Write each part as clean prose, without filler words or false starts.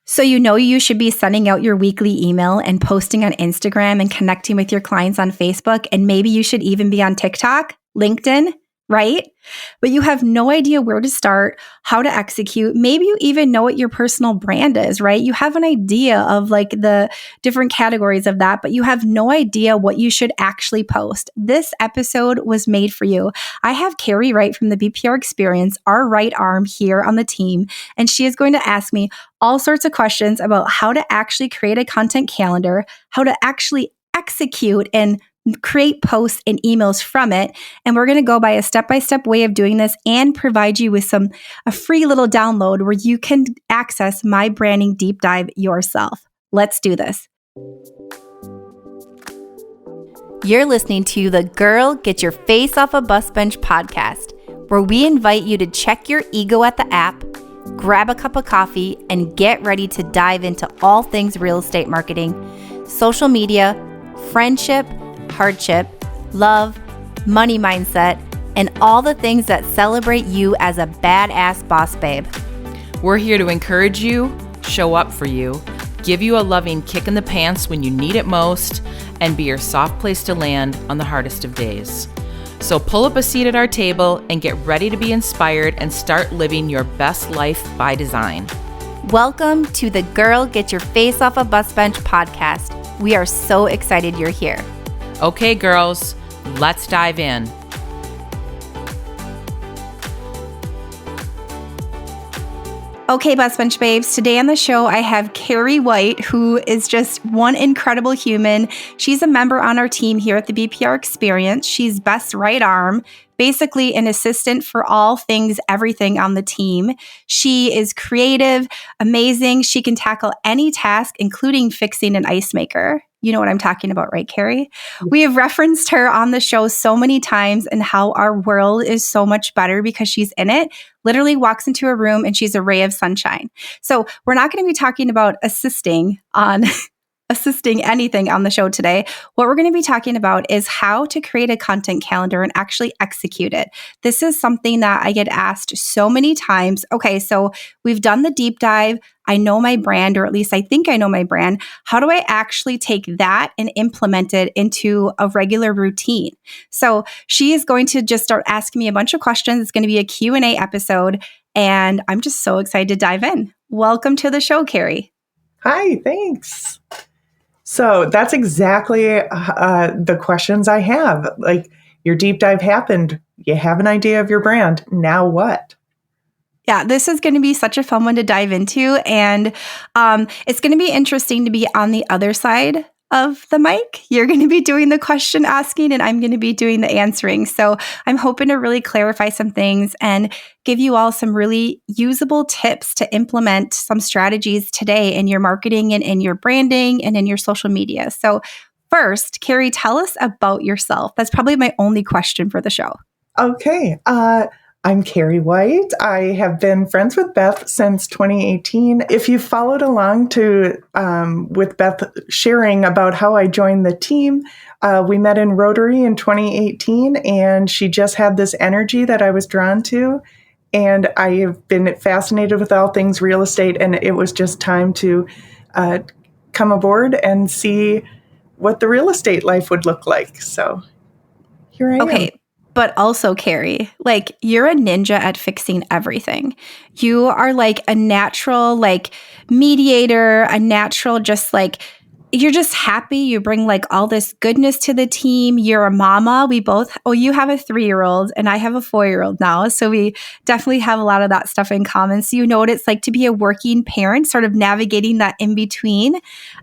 So you should be sending out your weekly email and posting on Instagram and connecting with your clients on Facebook. And maybe you should even be on TikTok, LinkedIn, right? But you have no idea where to start, how to execute. Maybe you even know what your personal brand is, right? You have an idea of like the different categories of that, but you have no idea what you should actually post. This episode was made for you. I have Carrie Wright from the BPR Experience, our right arm here on the team, and she is going to ask me all sorts of questions about how to actually create a content calendar, how to actually execute and create posts and emails from it. And we're going to go by a step-by-step way of doing this and provide you with a free little download where you can access my branding deep dive yourself. Let's do this. You're listening to the Girl Get Your Face Off a BusBench podcast, where we invite you to check your ego at the app, grab a cup of coffee, and get ready to dive into all things real estate marketing, social media, friendship, hardship, love, money mindset, and all the things that celebrate you as a badass boss babe. We're here to encourage you, show up for you, give you a loving kick in the pants when you need it most, and be your soft place to land on the hardest of days. So pull up a seat at our table and get ready to be inspired and start living your best life by design. Welcome to the Girl Get Your Face Off a BusBench podcast. We are so excited you're here. Okay, girls, let's dive in. Okay, BusBench Babes, today on the show, I have Carrie White, who is just one incredible human. She's a member on our team here at the BPR Experience. She's best right arm, basically an assistant for all things, everything on the team. She is creative, amazing. She can tackle any task, including fixing an ice maker. You know what I'm talking about, right, Carrie? We have referenced her on the show so many times and how our world is so much better because she's in it. Literally walks into a room and she's a ray of sunshine. So we're not going to be talking about assisting anything on the show today. What we're going to be talking about is how to create a content calendar and actually execute it. This is something that I get asked so many times. Okay, so we've done the deep dive. I know my brand, or at least I think I know my brand. How do I actually take that and implement it into a regular routine? So she is going to just start asking me a bunch of questions. It's going to be a Q&A episode, and I'm just so excited to dive in. Welcome to the show, Carrie. Hi, thanks. So that's exactly the questions I have. Like, your deep dive happened. You have an idea of your brand. Now what? Yeah, this is going to be such a fun one to dive into. And it's going to be interesting to be on the other side of the mic. You're going to be doing the question asking and I'm going to be doing the answering. So I'm hoping to really clarify some things and give you all some really usable tips to implement some strategies today in your marketing and in your branding and in your social media. So first, Carrie, tell us about yourself. That's probably my only question for the show. Okay. I'm Carrie White. I have been friends with Beth since 2018. If you followed along with Beth sharing about how I joined the team, we met in Rotary in 2018, and she just had this energy that I was drawn to. And I have been fascinated with all things real estate, and it was just time to come aboard and see what the real estate life would look like. So here I am. Okay. But also, Carrie, like, you're a ninja at fixing everything. You are like a natural, like, mediator, a natural, just like, you're just happy. You bring like all this goodness to the team. You're a mama. You have a 3-year-old and I have a 4-year-old now. So we definitely have a lot of that stuff in common. So you know what it's like to be a working parent, sort of navigating that in between.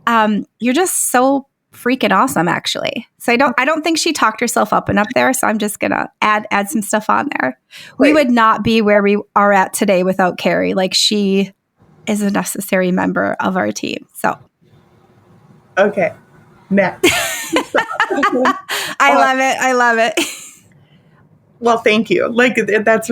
You're just so freaking awesome, actually. So I don't think she talked herself up and up there. So I'm just gonna add some stuff on there. Wait. We would not be where we are at today without Carrie. Like, she is a necessary member of our team. So okay, next. I love it. Well, thank you. Like, that's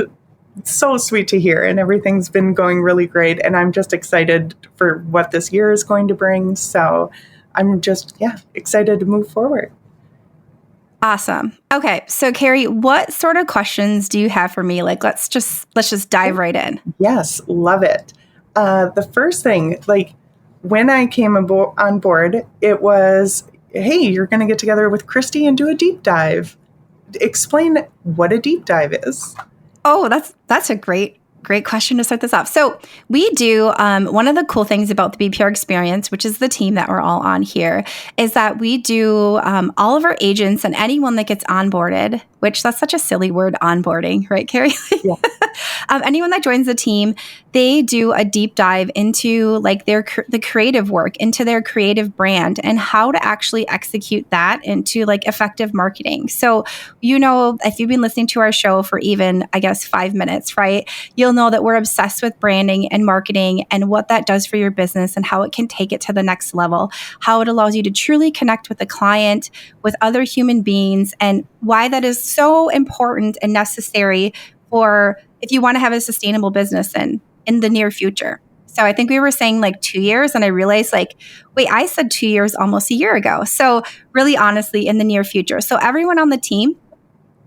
so sweet to hear, and everything's been going really great. And I'm just excited for what this year is going to bring. So I'm just, excited to move forward. Awesome. Okay. So Carrie, what sort of questions do you have for me? Like, let's just dive right in. Yes. Love it. The first thing, like, when I came on board, it was, hey, you're going to get together with Christy and do a deep dive. Explain what a deep dive is. Oh, that's a great question to start this off. So we do, one of the cool things about the BPR experience, which is the team that we're all on here, is that we do all of our agents and anyone that gets onboarded, which that's such a silly word, onboarding, right, Carrie? Yeah. Anyone that joins the team, they do a deep dive into like the creative work, into their creative brand and how to actually execute that into like effective marketing. So, if you've been listening to our show for even, I guess, 5 minutes, right, you'll know that we're obsessed with branding and marketing and what that does for your business and how it can take it to the next level, how it allows you to truly connect with the client, with other human beings, and why that is so important and necessary for if you want to have a sustainable business in the near future. So I think we were saying like 2 years, and I realized like, wait, I said 2 years almost a year ago. So really honestly, in the near future. So everyone on the team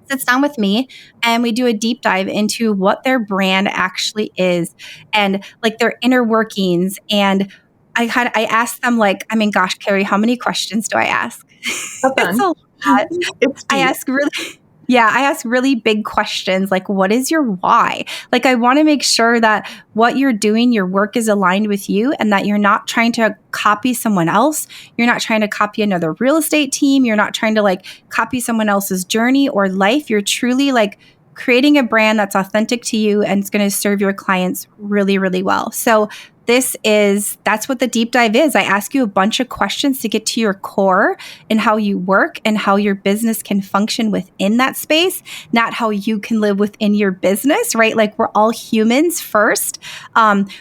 sits down with me and we do a deep dive into what their brand actually is and like their inner workings. And I ask them like, I mean, gosh, Carrie, how many questions do I ask? It's a lot. It's deep. I ask really big questions like, what is your why? Like, I want to make sure that what you're doing, your work is aligned with you and that you're not trying to copy someone else. You're not trying to copy another real estate team. You're not trying to like copy someone else's journey or life. You're truly like creating a brand that's authentic to you and it's going to serve your clients really, really well. So that's what the deep dive is. I ask you a bunch of questions to get to your core and how you work and how your business can function within that space, not how you can live within your business, right? Like we're all humans first.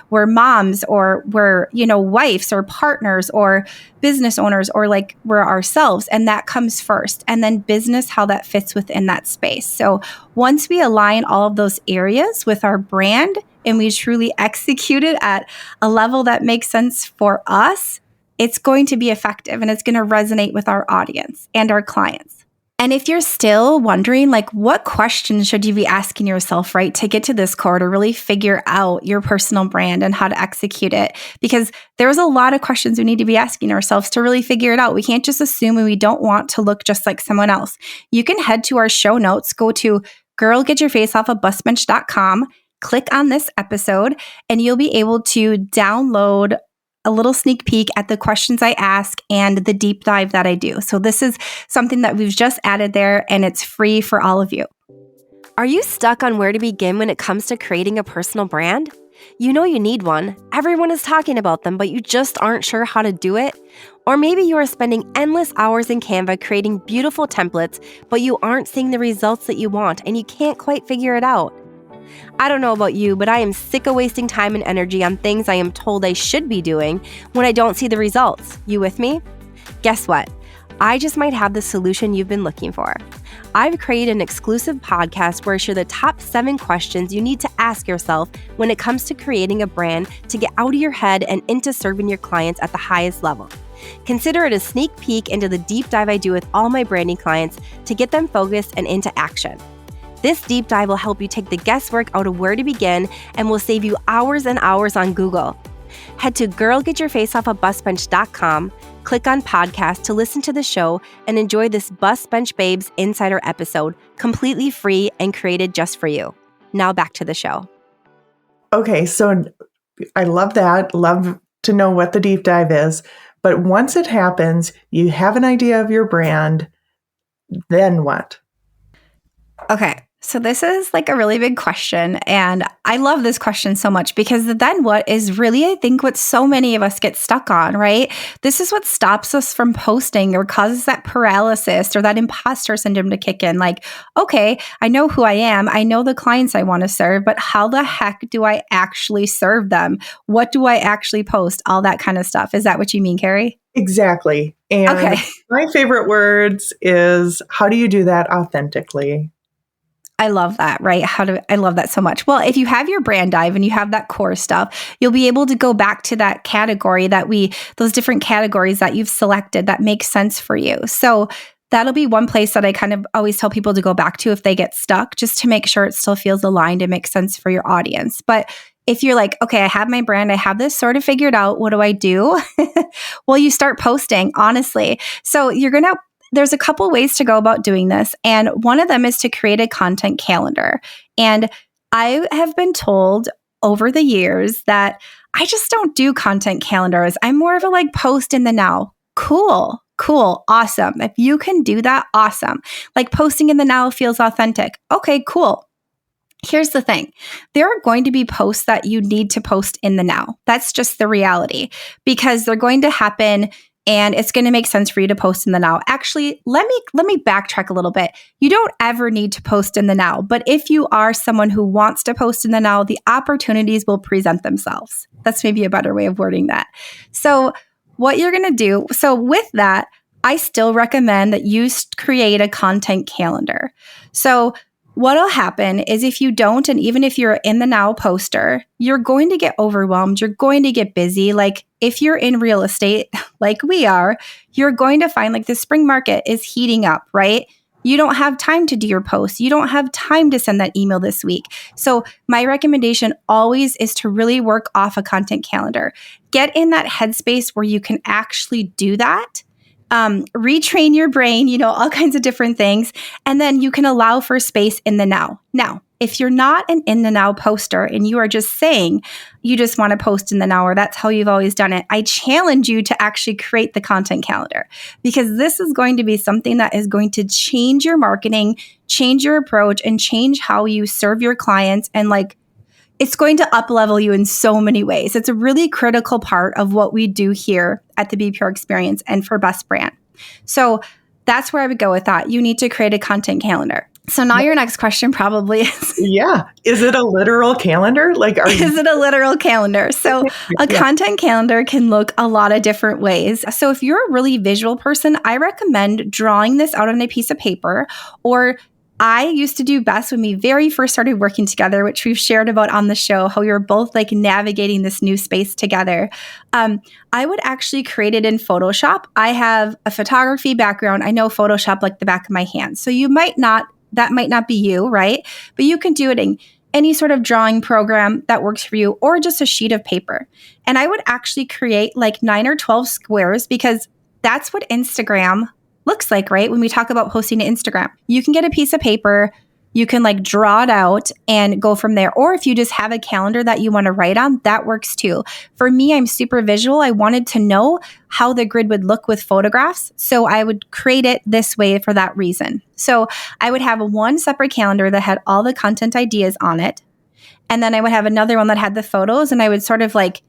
We're moms or we're, wives or partners or business owners or like we're ourselves. And that comes first. And then business, how that fits within that space. So once we align all of those areas with our brand, and we truly execute it at a level that makes sense for us, it's going to be effective and it's going to resonate with our audience and our clients. And if you're still wondering, like, what questions should you be asking yourself, right, to get to this core, to really figure out your personal brand and how to execute it? Because there's a lot of questions we need to be asking ourselves to really figure it out. We can't just assume and we don't want to look just like someone else. You can head to our show notes, go to girlgetyourfaceoffofbusbench.com, click on this episode, and you'll be able to download a little sneak peek at the questions I ask and the deep dive that I do. So this is something that we've just added there, and it's free for all of you. Are you stuck on where to begin when it comes to creating a personal brand? You know you need one. Everyone is talking about them, but you just aren't sure how to do it? Or maybe you are spending endless hours in Canva creating beautiful templates, but you aren't seeing the results that you want and you can't quite figure it out. I don't know about you, but I am sick of wasting time and energy on things I am told I should be doing when I don't see the results. You with me? Guess what? I just might have the solution you've been looking for. I've created an exclusive podcast where I share the top 7 questions you need to ask yourself when it comes to creating a brand to get out of your head and into serving your clients at the highest level. Consider it a sneak peek into the deep dive I do with all my branding clients to get them focused and into action. This deep dive will help you take the guesswork out of where to begin and will save you hours and hours on Google. Head to girlgetyourfaceoffofbusbench.com, click on podcast to listen to the show, and enjoy this BusBench Babes Insider episode completely free and created just for you. Now back to the show. Okay, so I love that. Love to know what the deep dive is. But once it happens, you have an idea of your brand, then what? Okay. So this is like a really big question. And I love this question so much because the then what is really, I think, what so many of us get stuck on, right? This is what stops us from posting or causes that paralysis or that imposter syndrome to kick in. Like, okay, I know who I am. I know the clients I want to serve, but how the heck do I actually serve them? What do I actually post? All that kind of stuff. Is that what you mean, Carrie? Exactly. And okay. My favorite words is, how do you do that authentically? I love that, right? I love that so much. Well, if you have your brand dive and you have that core stuff, you'll be able to go back to that category those different categories that you've selected that make sense for you. So that'll be one place that I kind of always tell people to go back to if they get stuck, just to make sure it still feels aligned and makes sense for your audience. But if you're like, okay, I have my brand, I have this sort of figured out, what do I do? Well, you start posting, honestly. So there's a couple ways to go about doing this. And one of them is to create a content calendar. And I have been told over the years that I just don't do content calendars. I'm more of a like post in the now. Cool, awesome. If you can do that, awesome. Like posting in the now feels authentic. Okay, cool. Here's the thing. There are going to be posts that you need to post in the now. That's just the reality because they're going to happen and it's going to make sense for you to post in the now. Actually, let me backtrack a little bit. You don't ever need to post in the now, but if you are someone who wants to post in the now, the opportunities will present themselves. That's maybe a better way of wording that. So what you're going to do, so with that, I still recommend that you create a content calendar. So what'll happen is if you don't, and even if you're in the now poster, you're going to get overwhelmed. You're going to get busy. Like if you're in real estate, like we are, you're going to find like the spring market is heating up, right? You don't have time to do your posts. You don't have time to send that email this week. So my recommendation always is to really work off a content calendar. Get in that headspace where you can actually do that. Retrain your brain, all kinds of different things. And then you can allow for space in the now. Now, if you're not an in the now poster and you are just saying you just want to post in the now or that's how you've always done it, I challenge you to actually create the content calendar because this is going to be something that is going to change your marketing, change your approach, and change how you serve your clients. And like, it's going to up-level you in so many ways. It's a really critical part of what we do here at the Be Pure Experience and for Best Brand. So that's where I would go with that. You need to create a content calendar. So now your next question probably is... Yeah. Is it a literal calendar? Is it a literal calendar? So a content calendar can look a lot of different ways. So if you're a really visual person, I recommend drawing this out on a piece of paper, or I used to do best when we very first started working together, which we've shared about on the show, how we were both like navigating this new space together. I would actually create it in Photoshop. I have a photography background. I know Photoshop like the back of my hand. So that might not be you, right? But you can do it in any sort of drawing program that works for you or just a sheet of paper. And I would actually create like 9 or 12 squares because that's what Instagram looks like, right? When we talk about posting to Instagram, you can get a piece of paper, you can like draw it out and go from there. Or if you just have a calendar that you want to write on, that works too. For me, I'm super visual. I wanted to know how the grid would look with photographs. So I would create it this way for that reason. So I would have one separate calendar that had all the content ideas on it. And then I would have another one that had the photos, and I would sort of like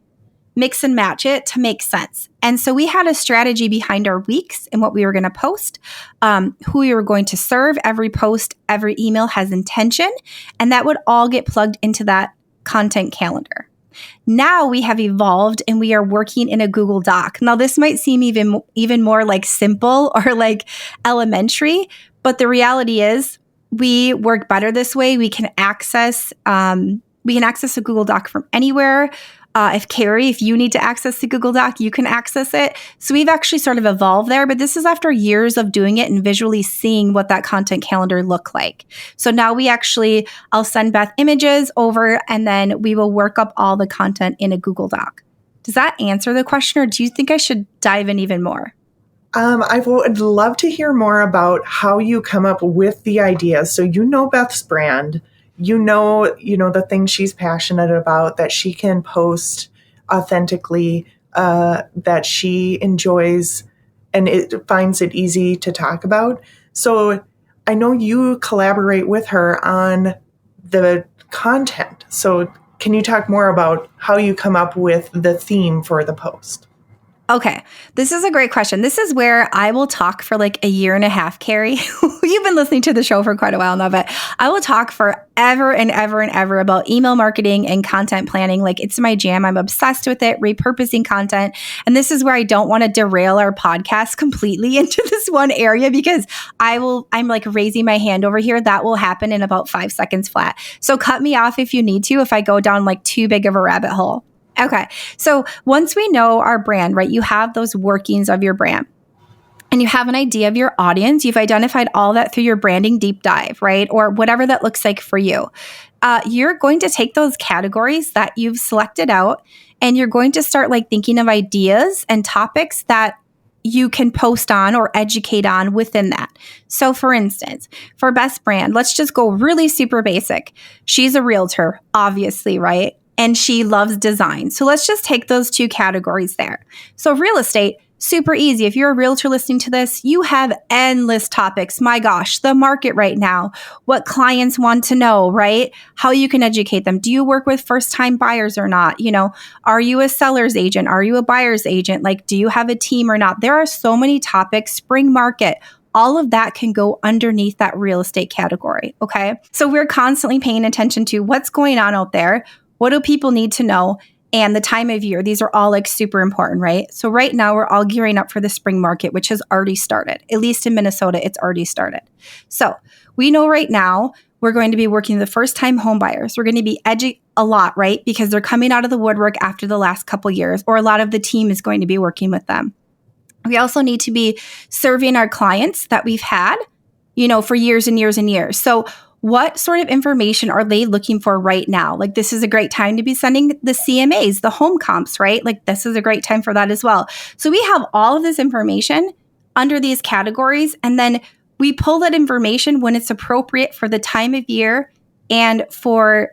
mix and match it to make sense. And so we had a strategy behind our weeks and what we were going to post, who we were going to serve. Every post, every email has intention, and that would all get plugged into that content calendar. Now we have evolved and we are working in a Google Doc. Now this might seem even more like simple or like elementary, but the reality is we work better this way. We can access a Google Doc from anywhere. If you need to access the Google Doc, you can access it. So we've actually sort of evolved there, but this is after years of doing it and visually seeing what that content calendar looked like. So now I'll send Beth images over and then we will work up all the content in a Google Doc. Does that answer the question, or do you think I should dive in even more? I would love to hear more about how you come up with the ideas. So Beth's brand. You know the things she's passionate about, that she can post authentically, that she enjoys, and it finds it easy to talk about. So I know you collaborate with her on the content. So can you talk more about how you come up with the theme for the post? Okay, this is a great question. This is where I will talk for like a year and a half, Carrie. You've been listening to the show for quite a while now, but I will talk forever and ever and ever about email marketing and content planning. Like, it's my jam. I'm obsessed with it, repurposing content. And this is where I don't want to derail our podcast completely into this one area, because I'm like raising my hand over here. That will happen in about 5 seconds flat. So cut me off if you need to, if I go down like too big of a rabbit hole. Okay. So once we know our brand, right, you have those workings of your brand. and you have an idea of your audience, you've identified all that through your branding deep dive, right? Or whatever that looks like for you. You're going to take those categories that you've selected out and you're going to start like thinking of ideas and topics that you can post on or educate on within that. So for instance, for Best Brand, let's just go really super basic. She's a realtor, obviously, right? And she loves design. So let's just take those two categories there. So real estate, super easy. If you're a realtor listening to this, you have endless topics. My gosh, the market right now, what clients want to know, right? How you can educate them. Do you work with first-time buyers or not? Are you a seller's agent? Are you a buyer's agent? Like, do you have a team or not? There are so many topics. Spring market. All of that can go underneath that real estate category, okay? So we're constantly paying attention to what's going on out there. What do people need to know? And the time of year. These are all like super important, right? So right now we're all gearing up for the spring market, which has already started. At least in Minnesota, it's already started. So we know right now we're going to be working with the first-time home buyers. We're going to be edging a lot, right? Because they're coming out of the woodwork after the last couple years, or a lot of the team is going to be working with them. We also need to be serving our clients that we've had, for years and years and years. So what sort of information are they looking for right now? Like, this is a great time to be sending the CMAs, the home comps, right? Like, this is a great time for that as well. So we have all of this information under these categories, and then we pull that information when it's appropriate for the time of year and for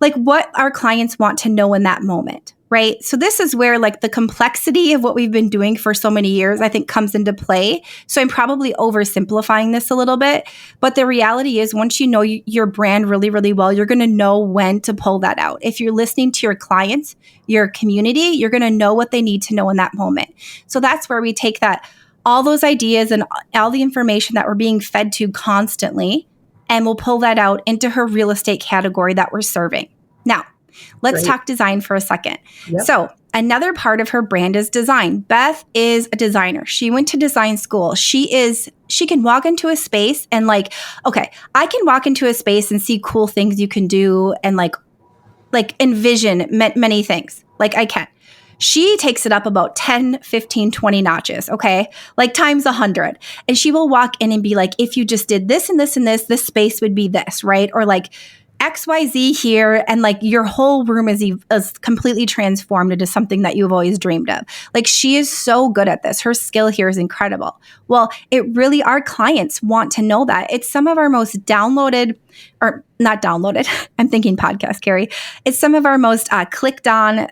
like what our clients want to know in that moment, right? So this is where like the complexity of what we've been doing for so many years, I think, comes into play. So I'm probably oversimplifying this a little bit, but the reality is once you know your brand really, really well, you're going to know when to pull that out. If you're listening to your clients, your community, you're going to know what they need to know in that moment. So that's where we take all those ideas and all the information that we're being fed to constantly, and we'll pull that out into her real estate category that we're serving. Now, let's talk design for a second. Yep. So another part of her brand is design. Beth is a designer. She went to design school. She can walk into a space and like, okay, I can walk into a space and see cool things you can do and like envision many things. Like I can. She takes it up about 10, 15, 20 notches, okay? Like times 100. And she will walk in and be like, if you just did this and this and this space would be this, right? Or like XYZ here, and like your whole room is completely transformed into something that you've always dreamed of. Like she is so good at this. Her skill here is incredible. Well, our clients want to know that. It's some of our most downloaded, or not downloaded, I'm thinking podcast, Carrie. It's some of our most clicked on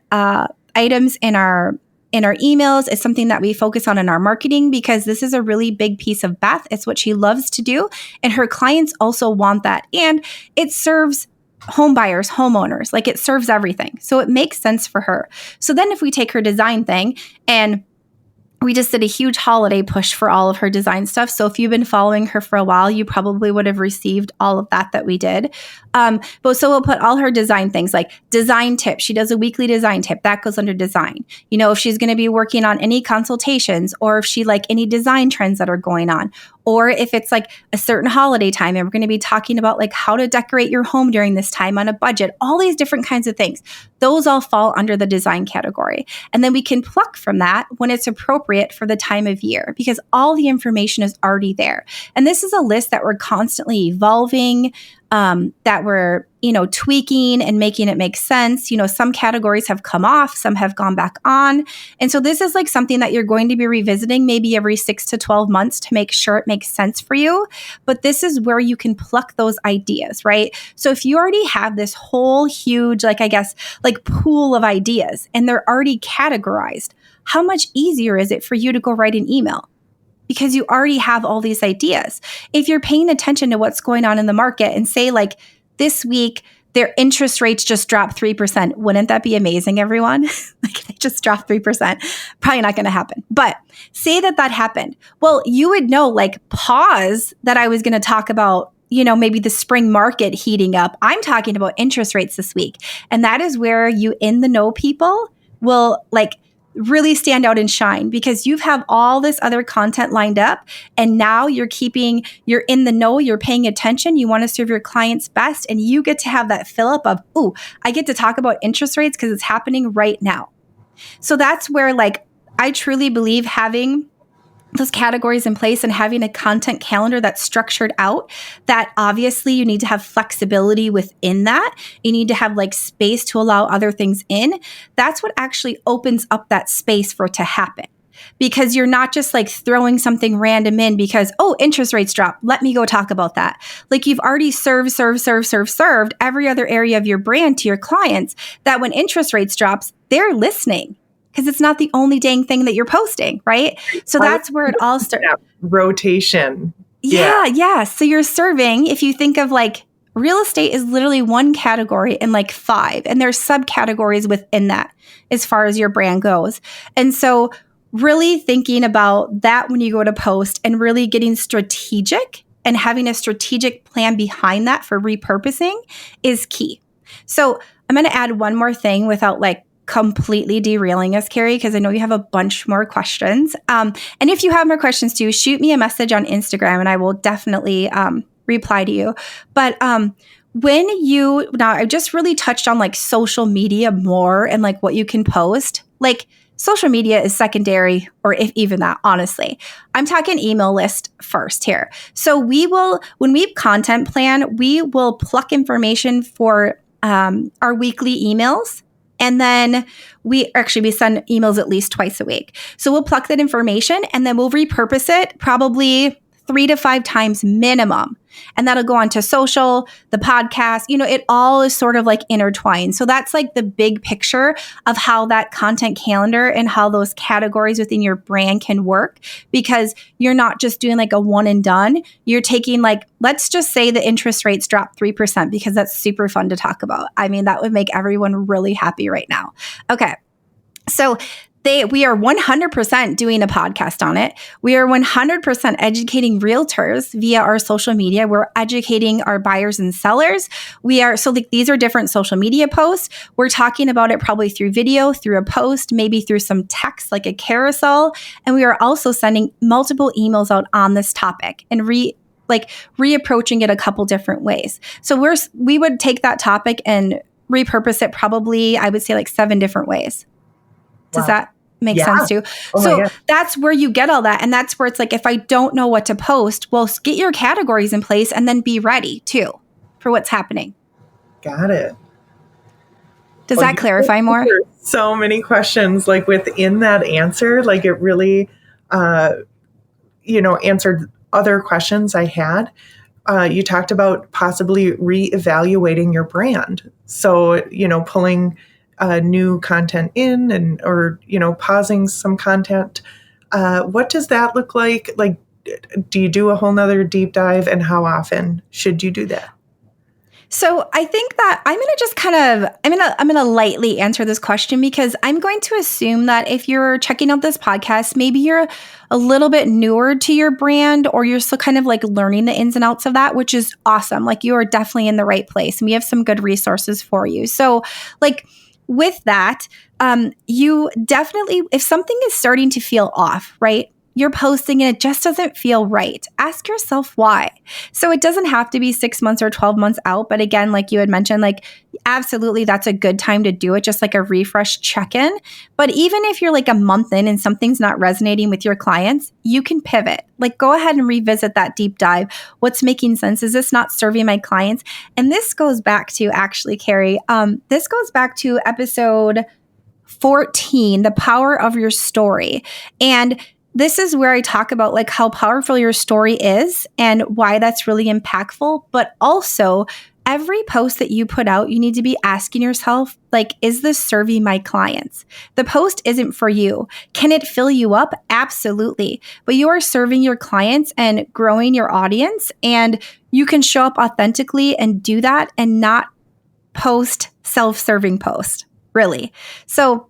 items in our emails. It's something that we focus on in our marketing because this is a really big piece of Beth. It's what she loves to do. And her clients also want that. And it serves home buyers, homeowners, like it serves everything. So it makes sense for her. So then if we take her design thing, and we just did a huge holiday push for all of her design stuff. So if you've been following her for a while, you probably would have received all of that we did. But so we'll put all her design things like design tips. She does a weekly design tip that goes under design. If she's going to be working on any consultations, or if she like any design trends that are going on, or if it's like a certain holiday time and we're going to be talking about like how to decorate your home during this time on a budget, all these different kinds of things. Those all fall under the design category. And then we can pluck from that when it's appropriate for the time of year because all the information is already there. And this is a list that we're constantly evolving, that we're, tweaking and making it make sense. Some categories have come off, some have gone back on. And so this is like something that you're going to be revisiting maybe every 6 to 12 months to make sure it makes sense for you. But this is where you can pluck those ideas, right? So if you already have this whole huge, pool of ideas and they're already categorized, how much easier is it for you to go write an email? Because you already have all these ideas. If you're paying attention to what's going on in the market and say like this week, their interest rates just dropped 3%. Wouldn't that be amazing, everyone? Like they just dropped 3%. Probably not going to happen. But say that happened. Well, you would know pause that I was going to talk about, maybe the spring market heating up. I'm talking about interest rates this week. And that is where you in the know people will really stand out and shine because you have all this other content lined up and now you're in the know, you're paying attention, you want to serve your clients best and you get to have that fill up of, ooh, I get to talk about interest rates because it's happening right now. So that's where I truly believe having those categories in place and having a content calendar that's structured out, that obviously you need to have flexibility within that. You need to have like space to allow other things in. That's what actually opens up that space for it to happen. Because you're not just like throwing something random in because, oh, interest rates drop. Let me go talk about that. Like you've already served every other area of your brand to your clients, that when interest rates drops, they're listening. Because it's not the only dang thing that you're posting, right? So that's where it all starts. Rotation. Yeah. So you're serving, if you think of like real estate is literally one category and like 5, and there's subcategories within that as far as your brand goes. And so really thinking about that when you go to post and really getting strategic and having a strategic plan behind that for repurposing is key. So I'm going to add one more thing without like completely derailing us, Carrie, because I know you have a bunch more questions. And if you have more questions too, shoot me a message on Instagram and I will definitely reply to you. But now I just really touched on like social media more and like what you can post. Like social media is secondary, or if even that, honestly. I'm talking email list first here. So when we content plan, we will pluck information for our weekly emails. And then we send emails at least twice a week. So we'll pluck that information and then we'll repurpose it probably 3 to 5 times minimum. And that'll go on to social, the podcast, it all is sort of like intertwined. So that's like the big picture of how that content calendar and how those categories within your brand can work, because you're not just doing like a one and done. You're taking like, let's just say the interest rates drop 3%, because that's super fun to talk about. I mean, that would make everyone really happy right now. Okay. So we are 100% doing a podcast on it. We are 100% educating realtors via our social media. We're educating our buyers and sellers. These are different social media posts. We're talking about it probably through video, through a post, maybe through some text like a carousel. And we are also sending multiple emails out on this topic and reapproaching it a couple different ways. So we would take that topic and repurpose it probably, I would say like 7 different ways. Does that make sense too? So that's where you get all that. And that's where it's like, if I don't know what to post, well, get your categories in place and then be ready too for what's happening. Got it. Does that clarify more? So many questions like within that answer, like it really, answered other questions I had. You talked about possibly reevaluating your brand. So, pulling new content in or pausing some content. What does that look like? Like, do you do a whole nother deep dive, and how often should you do that? So I think that I'm going to just I'm going to lightly answer this question, because I'm going to assume that if you're checking out this podcast, maybe you're a little bit newer to your brand, or you're still kind of like learning the ins and outs of that, which is awesome. Like, you are definitely in the right place, and we have some good resources for you. So like, with that, you definitely, if something is starting to feel off, right? You're posting and it just doesn't feel right. Ask yourself why. So it doesn't have to be 6 months or 12 months out. But again, like you had mentioned, like absolutely that's a good time to do it, just like a refresh check-in. But even if you're like a month in and something's not resonating with your clients, you can pivot. Like, go ahead and revisit that deep dive. What's making sense? Is this not serving my clients? And this goes back to, actually, Carrie, this goes back to episode 14, the power of your story. And this is where I talk about like how powerful your story is and why that's really impactful. But also, every post that you put out, you need to be asking yourself, like, is this serving my clients? The post isn't for you. Can it fill you up? Absolutely. But you are serving your clients and growing your audience, and you can show up authentically and do that and not post self-serving post, really. So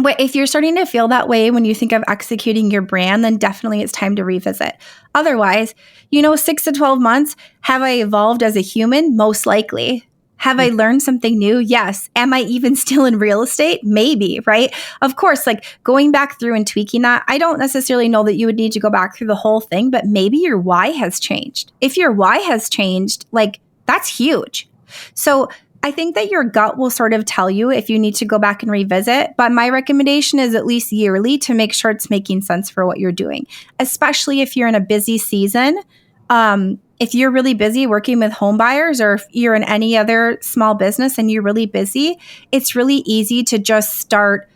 if you're starting to feel that way when you think of executing your brand, then definitely it's time to revisit. Otherwise, 6 to 12 months, have I evolved as a human? Most likely. Have I learned something new? Yes. Am I even still in real estate? Maybe, right? Of course, like going back through and tweaking that, I don't necessarily know that you would need to go back through the whole thing, but maybe your why has changed. If your why has changed, like, that's huge. So I think that your gut will sort of tell you if you need to go back and revisit, but my recommendation is at least yearly to make sure it's making sense for what you're doing, especially if you're in a busy season. If you're really busy working with home buyers, or if you're in any other small business and you're really busy, it's really easy to just start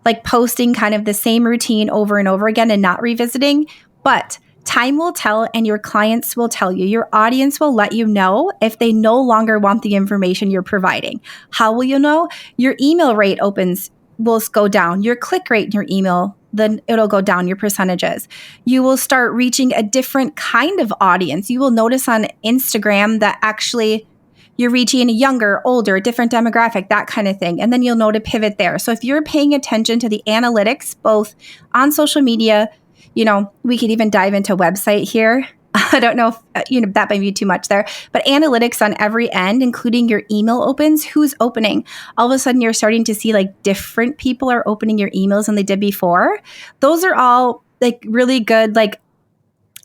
like posting kind of the same routine over and over again and not revisiting. But time will tell, and your clients will tell you. Your audience will let you know if they no longer want the information you're providing. How will you know? Your email rate opens will go down. Your click rate in your email, then it'll go down, your percentages. You will start reaching a different kind of audience. You will notice on Instagram that actually you're reaching a younger, older, different demographic, that kind of thing. And then you'll know to pivot there. So if you're paying attention to the analytics, both on social media, we could even dive into website here. I don't know if, that might be too much there, but analytics on every end, including your email opens, who's opening. All of a sudden you're starting to see like different people are opening your emails than they did before. Those are all like really good, like,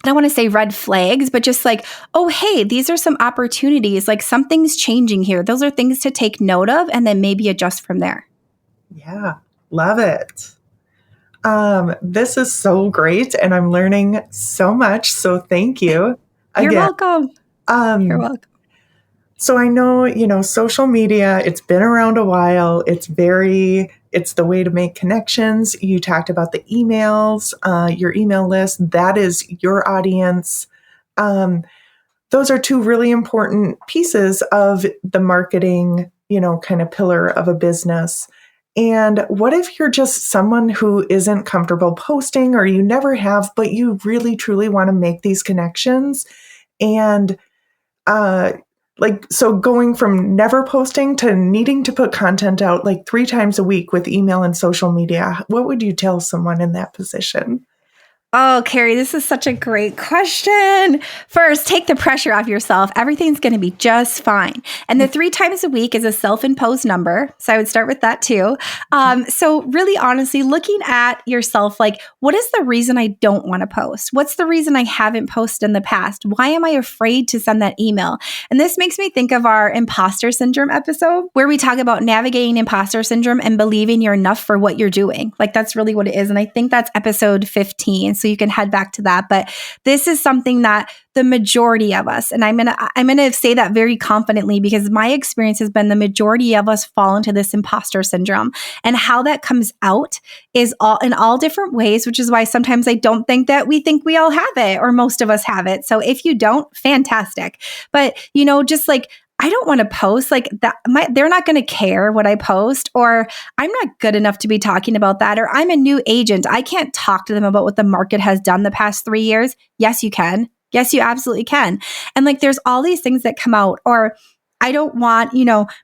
I don't want to say red flags, but just like, oh, hey, these are some opportunities. Like something's changing here. Those are things to take note of and then maybe adjust from there. Yeah, love it. This is so great, and I'm learning so much. So thank you. You're welcome. You're welcome. So I know, social media, it's been around a while. It's the way to make connections. You talked about the emails, your email list. That is your audience. Those are two really important pieces of the marketing, kind of pillar of a business. And what if you're just someone who isn't comfortable posting, or you never have, but you really, truly want to make these connections? And so going from never posting to needing to put content out like 3 times a week with email and social media, what would you tell someone in that position? Oh, Carrie, this is such a great question. First, take the pressure off yourself. Everything's going to be just fine. And the 3 times a week is a self-imposed number. So I would start with that too. So really, honestly, looking at yourself, like, what is the reason I don't want to post? What's the reason I haven't posted in the past? Why am I afraid to send that email? And this makes me think of our imposter syndrome episode, where we talk about navigating imposter syndrome and believing you're enough for what you're doing. Like, that's really what it is. And I think that's episode 15. So you can head back to that. But this is something that the majority of us, and I'm gonna say that very confidently, because my experience has been the majority of us fall into this imposter syndrome. And how that comes out is in all different ways, which is why sometimes I don't think that we think we all have it, or most of us have it. So if you don't, fantastic. But just like, I don't want to post like that. They're not going to care what I post, or I'm not good enough to be talking about that, or I'm a new agent. I can't talk to them about what the market has done the past 3 years. Yes, you can. Yes, you absolutely can. And like, there's all these things that come out, or I don't want,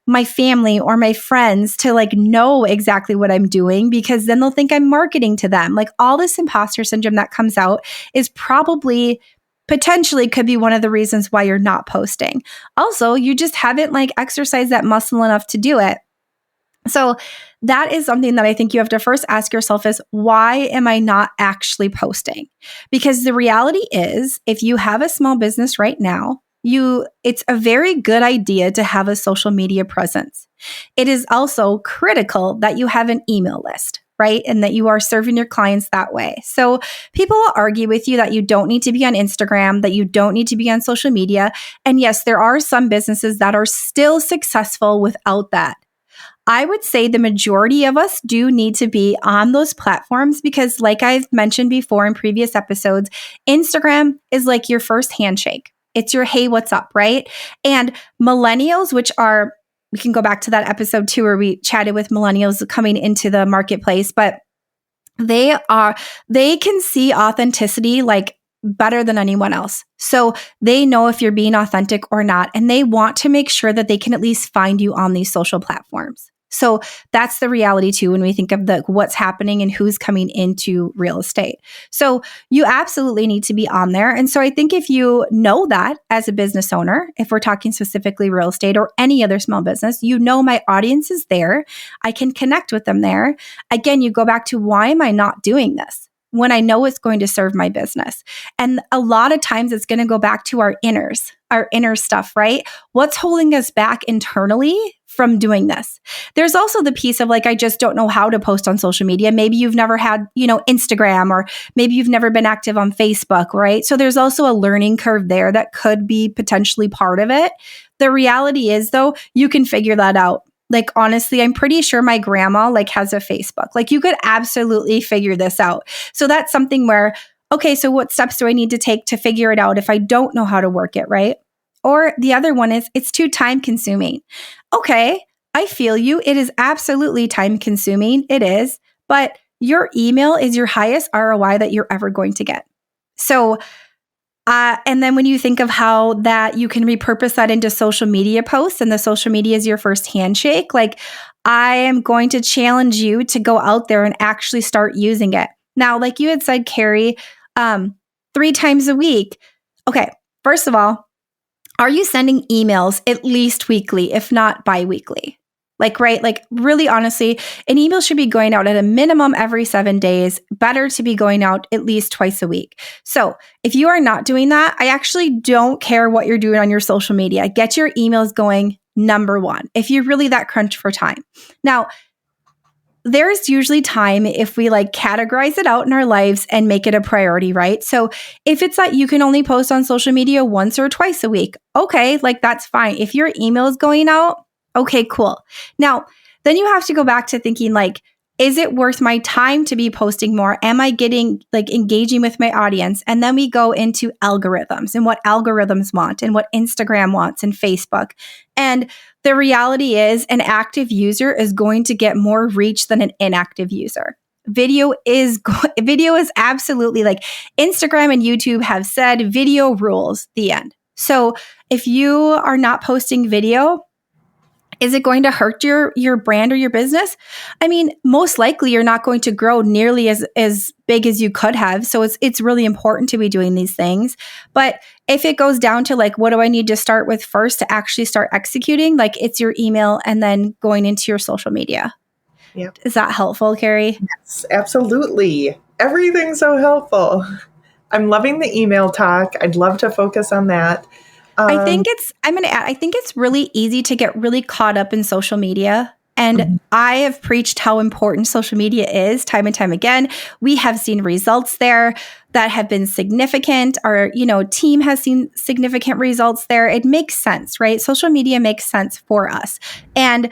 my family or my friends to like know exactly what I'm doing, because then they'll think I'm marketing to them. Like, all this imposter syndrome that comes out is probably potentially could be one of the reasons why you're not posting. Also, you just haven't like exercised that muscle enough to do it. So that is something that I think you have to first ask yourself is, why am I not actually posting? Because the reality is, if you have a small business right now, it's a very good idea to have a social media presence. It is also critical that you have an email list, right? And that you are serving your clients that way. So people will argue with you that you don't need to be on Instagram, that you don't need to be on social media. And yes, there are some businesses that are still successful without that. I would say the majority of us do need to be on those platforms, because like I've mentioned before in previous episodes, Instagram is like your first handshake. It's your, hey, what's up, right? And millennials, we can go back to that episode too, where we chatted with millennials coming into the marketplace, but they can see authenticity like better than anyone else. So they know if you're being authentic or not, and they want to make sure that they can at least find you on these social platforms. So that's the reality too, when we think of what's happening and who's coming into real estate. So you absolutely need to be on there. And so I think if you know that as a business owner, if we're talking specifically real estate or any other small business, my audience is there. I can connect with them there. Again, you go back to, why am I not doing this? when I know it's going to serve my business? And a lot of times it's going to go back to our inner stuff, right? What's holding us back internally from doing this? There's also the piece of like, I just don't know how to post on social media. Maybe you've never had, Instagram, or maybe you've never been active on Facebook, right? So there's also a learning curve there that could be potentially part of it. The reality is though, you can figure that out. Like, honestly, I'm pretty sure my grandma has a Facebook. Like, you could absolutely figure this out. So that's something where, okay, so what steps do I need to take to figure it out if I don't know how to work it, right? Or the other one is it's too time consuming. Okay, I feel you. It is absolutely time consuming. It is. But your email is your highest ROI that you're ever going to get. So, and then when you think of how that you can repurpose that into social media posts, and the social media is your first handshake, like, I am going to challenge you to go out there and actually start using it. Now, like you had said, Carrie, 3 times a week. Okay, first of all, are you sending emails at least weekly, if not bi-weekly? Right? Really honestly, an email should be going out at a minimum every 7 days, better to be going out at least twice a week. So if you are not doing that, I actually don't care what you're doing on your social media. Get your emails going, number one, if you're really that crunched for time. Now, there's usually time if we categorize it out in our lives and make it a priority, right? So if it's that you can only post on social media once or twice a week, okay, that's fine. If your email is going out, okay, cool. Now, then you have to go back to thinking is it worth my time to be posting more? Am I getting engaging with my audience? And then we go into algorithms and what algorithms want and what Instagram wants and Facebook. And the reality is an active user is going to get more reach than an inactive user. Video is absolutely Instagram and YouTube have said video rules, the end. So if you are not posting video, is it going to hurt your brand or your business? I mean, most likely you're not going to grow nearly as big as you could have. So it's really important to be doing these things. But if it goes down to what do I need to start with first to actually start executing? It's your email and then going into your social media. Yep. Is that helpful, Carrie? Yes, absolutely. Everything's so helpful. I'm loving the email talk. I'd love to focus on that. I think it's really easy to get really caught up in social media. And I have preached how important social media is time and time again. We have seen results there that have been significant. Our, team has seen significant results there. It makes sense, right? Social media makes sense for us. And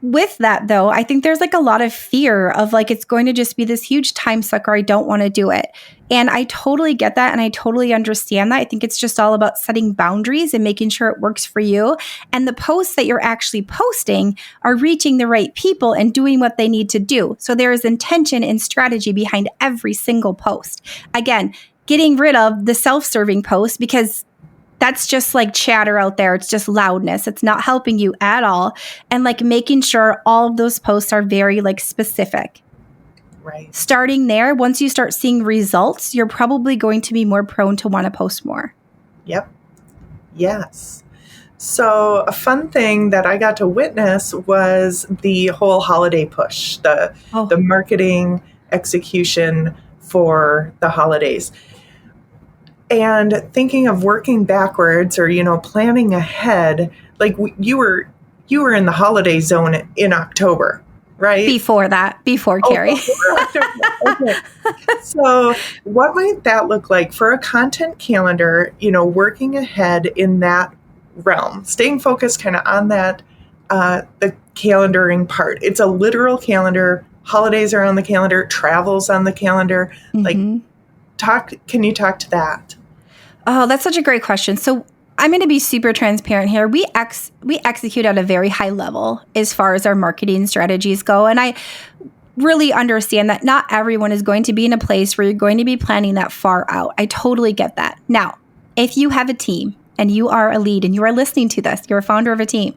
with that, though, I think there's a lot of fear of it's going to just be this huge time sucker. I don't want to do it. And I totally get that. And I totally understand that. I think it's just all about setting boundaries and making sure it works for you. And the posts that you're actually posting are reaching the right people and doing what they need to do. So there is intention and strategy behind every single post. Again, getting rid of the self-serving posts because that's just chatter out there. It's just loudness. It's not helping you at all. And making sure all of those posts are very specific. Right. Starting there, once you start seeing results, you're probably going to be more prone to want to post more. Yep. Yes. So a fun thing that I got to witness was the whole holiday push, the marketing execution for the holidays. And thinking of working backwards or, planning ahead, you were in the holiday zone in October, right? Before Carrie. Before October. Okay. So what might that look like for a content calendar, working ahead in that realm, staying focused kind of on that, the calendaring part. It's a literal calendar. Holidays are on the calendar. Travel's on the calendar. Mm-hmm. Can you talk to that? Oh, that's such a great question. So I'm going to be super transparent here. We execute at a very high level as far as our marketing strategies go. And I really understand that not everyone is going to be in a place where you're going to be planning that far out. I totally get that. Now, if you have a team and you are a lead and you are listening to this, you're a founder of a team,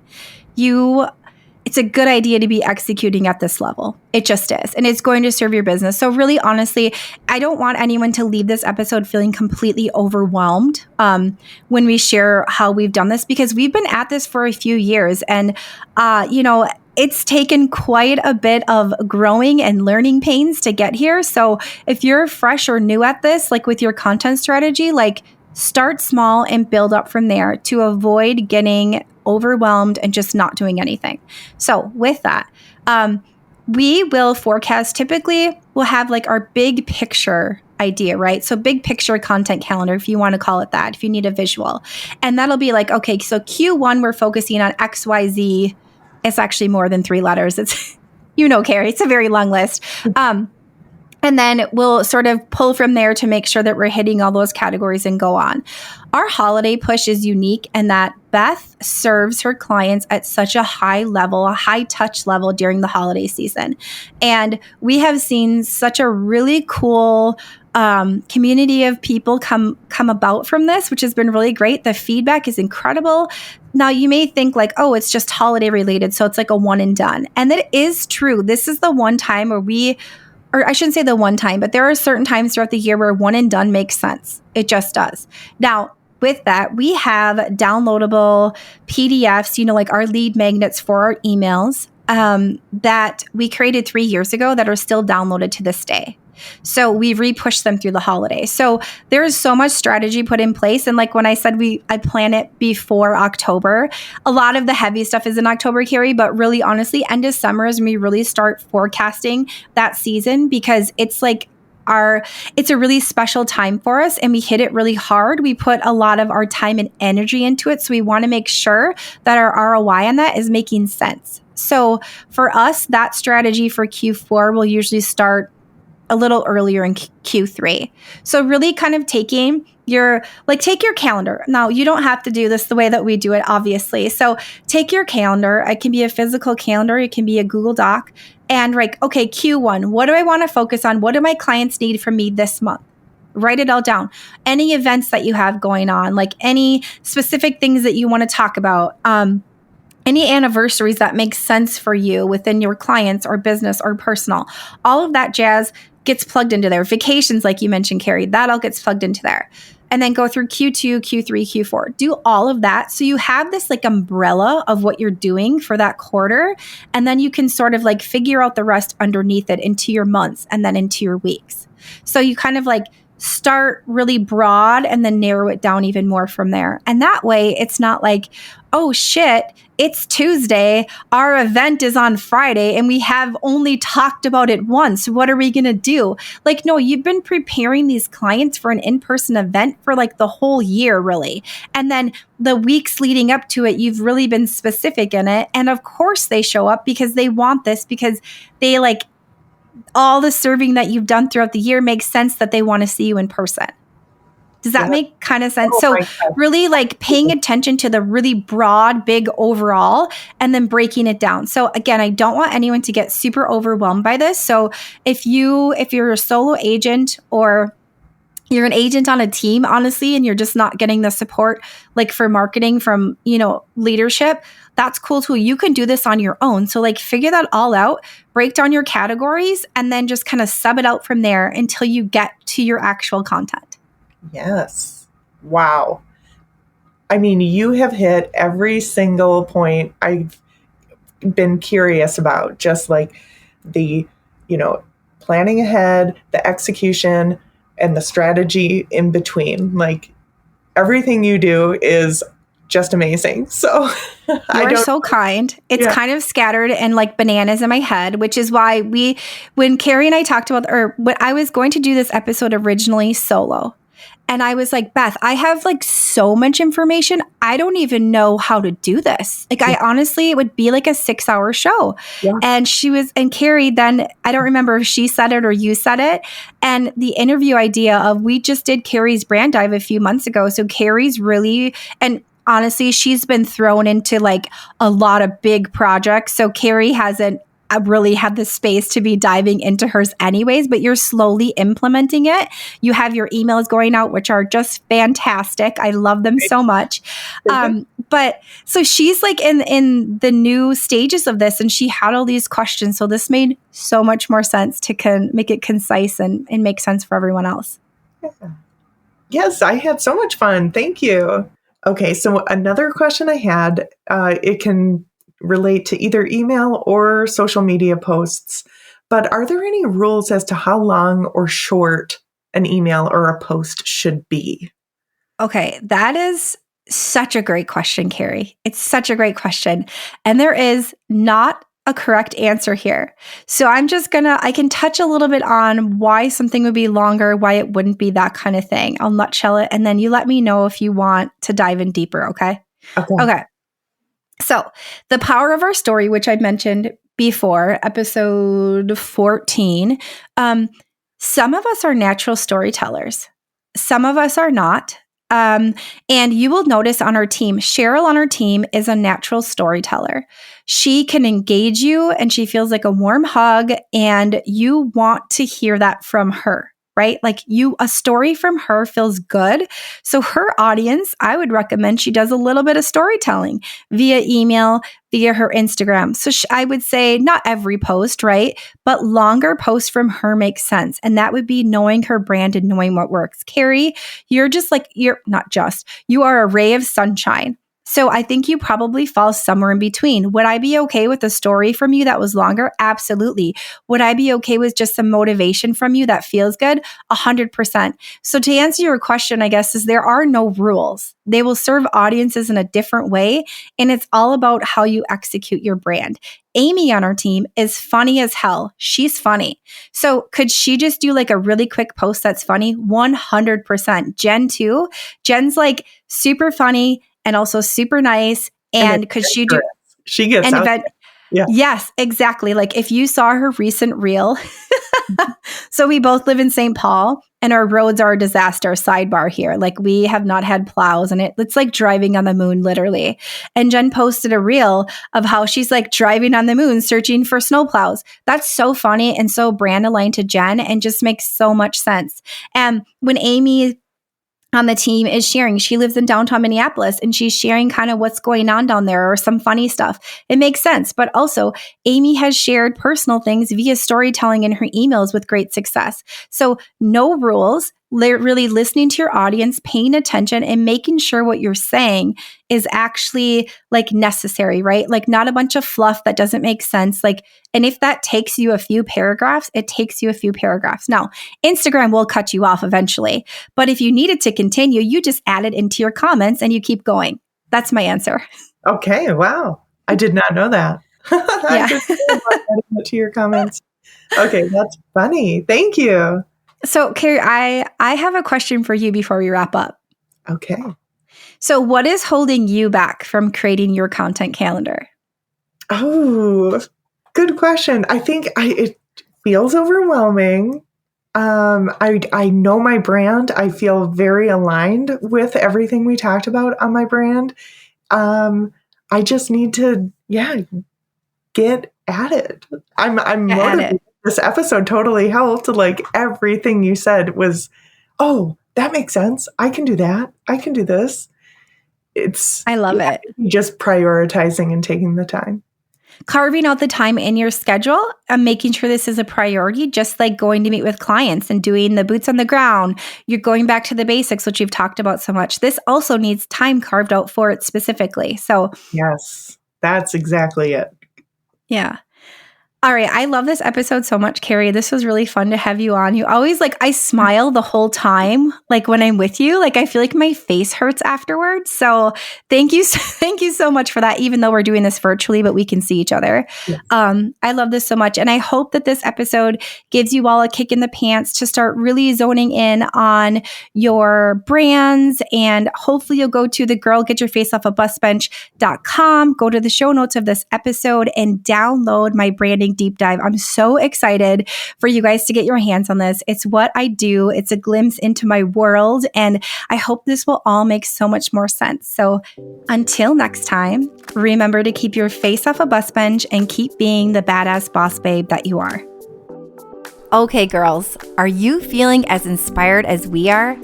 it's a good idea to be executing at this level. It just is. And it's going to serve your business. So really, honestly, I don't want anyone to leave this episode feeling completely overwhelmed when we share how we've done this, because we've been at this for a few years. And, it's taken quite a bit of growing and learning pains to get here. So if you're fresh or new at this, like with your content strategy, like start small and build up from there to avoid getting overwhelmed and just not doing anything. So with that, we will forecast. Typically, we'll have like our big picture idea, right? So big picture content calendar, if you want to call it that, if you need a visual. And that'll be like, okay, so Q1, we're focusing on XYZ. It's actually more than 3 letters. It's, Carrie, it's a very long list. And then we'll sort of pull from there to make sure that we're hitting all those categories and go on. Our holiday push is unique in that Beth serves her clients at such a high level, a high touch level during the holiday season. And we have seen such a really cool community of people come about from this, which has been really great. The feedback is incredible. Now, you may think like, oh, it's just holiday related, so it's like a one and done. And that is true. This is the one time where or I shouldn't say the one time, but there are certain times throughout the year where one and done makes sense. It just does. Now, with that, we have downloadable PDFs, like our lead magnets for our emails that we created 3 years ago that are still downloaded to this day. So we re-push them through the holiday. So there is so much strategy put in place. And like when I said I plan it before October, a lot of the heavy stuff is in October, Carrie, but really honestly, end of summer is when we really start forecasting that season, because it's like it's a really special time for us and we hit it really hard. We put a lot of our time and energy into it. So we want to make sure that our ROI on that is making sense. So for us, that strategy for Q4 will usually start a little earlier in Q3. So really kind of take your calendar. Now, you don't have to do this the way that we do it, obviously. So take your calendar. It can be a physical calendar. It can be a Google Doc. And like, okay, Q1, what do I want to focus on? What do my clients need from me this month? Write it all down. Any events that you have going on, like any specific things that you want to talk about, any anniversaries that make sense for you within your clients or business or personal, all of that jazz gets plugged into there. Vacations, like you mentioned, Carrie, that all gets plugged into there. And then go through Q2, Q3, Q4. Do all of that. So you have this like umbrella of what you're doing for that quarter. And then you can sort of like figure out the rest underneath it into your months and then into your weeks. So you kind of like start really broad and then narrow it down even more from there. And that way it's not like, oh shit, it's Tuesday, our event is on Friday, and we have only talked about it once. What are we going to do? Like, no, you've been preparing these clients for an in-person event for like the whole year, really. And then the weeks leading up to it, you've really been specific in it. And of course they show up because they want this, because they like all the serving that you've done throughout the year makes sense that they want to see you in person. Does that make kind of sense? So really like paying attention to the really broad, big overall, and then breaking it down. So again, I don't want anyone to get super overwhelmed by this. So if you're a solo agent or you're an agent on a team, honestly, and you're just not getting the support like for marketing from, leadership, that's cool too. You can do this on your own. So like figure that all out, break down your categories, and then just kind of sub it out from there until you get to your actual content. Yes. Wow. I mean, you have hit every single point I've been curious about, just like the, planning ahead, the execution, and the strategy in between. Like everything you do is just amazing. So you're so kind. It's kind of scattered and like bananas in my head, which is why when Carrie and I talked about, or when I was going to do this episode originally solo, and I was like, Beth, I have like so much information. I don't even know how to do this. Like I honestly, it would be like a 6-hour show. Yeah. And Carrie then, I don't remember if she said it or you said it. And the interview idea of, we just did Carrie's brand dive a few months ago. So Carrie's really, and honestly, she's been thrown into like a lot of big projects. So Carrie hasn't really had the space to be diving into hers anyways, but you're slowly implementing it. You have your emails going out, which are just fantastic. I love them so much. But so she's like in the new stages of this, and she had all these questions. So this made so much more sense to make it concise and make sense for everyone else. Yeah. Yes, I had so much fun. Thank you. Okay, so another question I had, it can relate to either email or social media posts. But are there any rules as to how long or short an email or a post should be? Okay, that is such a great question, Carrie. It's such a great question. And there is not a correct answer here. So I can touch a little bit on why something would be longer, why it wouldn't be, that kind of thing. I'll nutshell it, and then you let me know if you want to dive in deeper, okay? Okay. So the power of our story, which I mentioned before, episode 14, some of us are natural storytellers. Some of us are not. And you will notice on our team, Cheryl on our team is a natural storyteller. She can engage you and she feels like a warm hug, and you want to hear that from her, right? Like a story from her feels good. So her audience, I would recommend she does a little bit of storytelling via email, via her Instagram. So I would say not every post, right? But longer posts from her make sense. And that would be knowing her brand and knowing what works. Carrie, you are a ray of sunshine. So I think you probably fall somewhere in between. Would I be okay with a story from you that was longer? Absolutely. Would I be okay with just some motivation from you that feels good? 100%. So to answer your question, I guess, is there are no rules. They will serve audiences in a different way. And it's all about how you execute your brand. Amy on our team is funny as hell. She's funny. So could she just do like a really quick post that's funny? 100%. Jen too. Jen's like super funny and also super nice. And could she do? She gets out. Yeah. Yes, exactly. Like if you saw her recent reel. So we both live in St. Paul and our roads are a disaster. Sidebar here. Like we have not had plows and it's like driving on the moon, literally. And Jen posted a reel of how she's like driving on the moon, searching for snow plows. That's so funny and so brand aligned to Jen and just makes so much sense. And when Amy on the team is sharing, she lives in downtown Minneapolis and she's sharing kind of what's going on down there or some funny stuff. It makes sense. But also Amy has shared personal things via storytelling in her emails with great success. So no rules, really listening to your audience, paying attention and making sure what you're saying is actually like necessary, right? Like not a bunch of fluff that doesn't make sense. Like, and if that takes you a few paragraphs, it takes you a few paragraphs. Now, Instagram will cut you off eventually, but if you needed to continue, you just add it into your comments and you keep going. That's my answer. Okay. Wow. I did not know that. I just adding it to your comments. Okay. That's funny. Thank you. So, Carrie, I have a question for you before we wrap up. Okay. So, what is holding you back from creating your content calendar? Oh, good question. I think it feels overwhelming. I know my brand. I feel very aligned with everything we talked about on my brand. I just need to, get at it. I'm motivated. This episode totally helped. Like everything you said was, oh, that makes sense. I can do that. I can do this. I love it. Just prioritizing and taking the time. Carving out the time in your schedule and making sure this is a priority, just like going to meet with clients and doing the boots on the ground. You're going back to the basics, which you've talked about so much. This also needs time carved out for it specifically. So yes, that's exactly it. Yeah. All right. I love this episode so much, Carrie. This was really fun to have you on. You always I smile the whole time. Like when I'm with you, I feel like my face hurts afterwards. So thank you. Thank you so much for that, even though we're doing this virtually, but we can see each other. Yes. I love this so much. And I hope that this episode gives you all a kick in the pants to start really zoning in on your brands. And hopefully you'll go to thegirlgetyourfaceoffabusbench.com, go to the show notes of this episode and download my branding deep dive. I'm so excited for you guys to get your hands on this. It's what I do. It's a glimpse into my world. And I hope this will all make so much more sense. So until next time, remember to keep your face off a bus bench and keep being the badass boss babe that you are. Okay, girls, are you feeling as inspired as we are?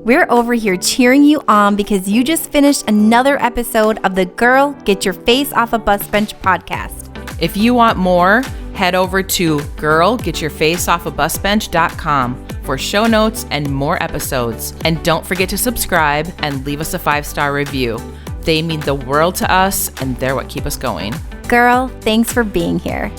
We're over here cheering you on because you just finished another episode of the Girl Get Your Face Off a Bus Bench podcast. If you want more, head over to girlgetyourfaceoffabusbench.com for show notes and more episodes. And don't forget to subscribe and leave us a 5-star review. They mean the world to us and they're what keep us going. Girl, thanks for being here.